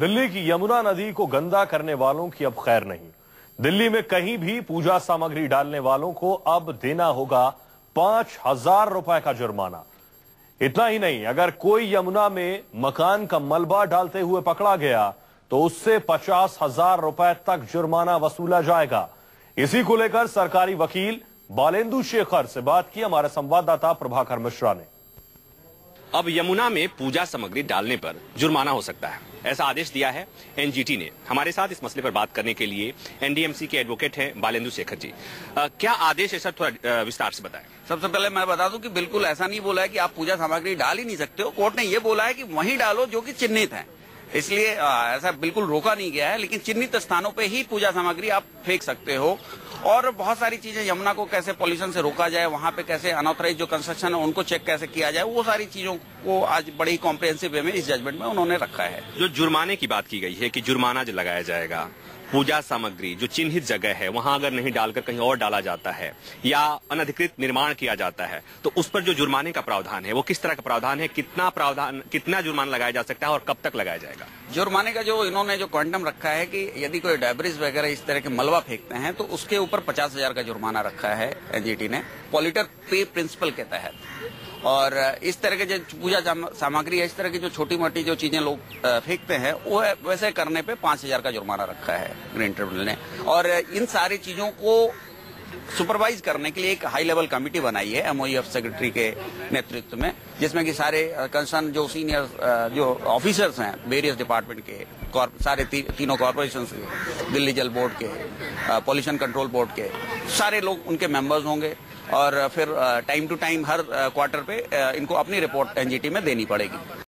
दिल्ली की यमुना नदी को गंदा करने वालों की अब खैर नहीं। दिल्ली में कहीं भी पूजा सामग्री डालने वालों को अब देना होगा 5,000 रुपए का जुर्माना। इतना ही नहीं, अगर कोई यमुना में मकान का मलबा डालते हुए पकड़ा गया तो उससे 50,000 रुपए तक जुर्माना वसूला जाएगा। इसी को लेकर सरकारी वकील बालेंदु शेखर से बात की हमारे संवाददाता प्रभाकर मिश्रा ने। अब यमुना में पूजा सामग्री डालने पर जुर्माना हो सकता है, ऐसा आदेश दिया है एनजीटी ने। हमारे साथ इस मसले पर बात करने के लिए एनडीएमसी के एडवोकेट हैं बालेंदु शेखर जी। क्या आदेश है सर, थोड़ा विस्तार से बताएं। सबसे पहले मैं बता दूं कि बिल्कुल ऐसा नहीं बोला है कि आप पूजा सामग्री डाल ही नहीं सकते हो। कोर्ट ने ये बोला है कि वहीं डालो जो कि चिन्हित है, इसलिए ऐसा बिल्कुल रोका नहीं गया है। लेकिन चिन्हित स्थानों पे ही पूजा सामग्री आप फेंक सकते हो। और बहुत सारी चीजें, यमुना को कैसे पॉल्यूशन से रोका जाए, वहां पे कैसे अनऑथराइज जो कंस्ट्रक्शन है उनको चेक कैसे किया जाए, वो सारी चीजों को आज बड़ी कॉम्प्रिहेंसिव वे में इस जजमेंट में उन्होंने रखा है। जो जुर्माने की बात की गई है कि जुर्माना जो लगाया जाएगा, पूजा सामग्री जो चिन्हित जगह है वहां अगर नहीं डालकर कहीं और डाला जाता है या अनधिकृत निर्माण किया जाता है तो उस पर जो जुर्माने का प्रावधान है वो किस तरह का प्रावधान है, कितना जुर्माना लगाया जा सकता है और कब तक लगाया जाएगा? जुर्माने का जो इन्होंने जो क्वांटम रखा है कि यदि कोई डेब्रिस वगैरह इस तरह के मलबा फेंकते हैं तो उसके ऊपर 50,000 का जुर्माना रखा है एनजीटी ने, पॉल्यूटर पे प्रिंसिपल के तहत। और इस तरह के जो पूजा सामग्री है, इस तरह की जो छोटी मोटी जो चीजें लोग फेंकते हैं वो वैसे करने पे 5,000 का जुर्माना रखा है ग्रीन ट्रिब्यूनल ने। और इन सारी चीजों को सुपरवाइज करने के लिए एक हाई लेवल कमेटी बनाई है एमओईएफ सेक्रेटरी के नेतृत्व में, जिसमें कि सारे कंसर्न जो सीनियर जो ऑफिसर्स हैं वेरियस डिपार्टमेंट के, सारे तीनों कॉर्पोरेशन के, दिल्ली जल बोर्ड के, पॉल्यूशन कंट्रोल बोर्ड के, सारे लोग उनके मेंबर्स होंगे। और फिर टाइम टू टाइम हर क्वार्टर पे इनको अपनी रिपोर्ट एनजीटी में देनी पड़ेगी।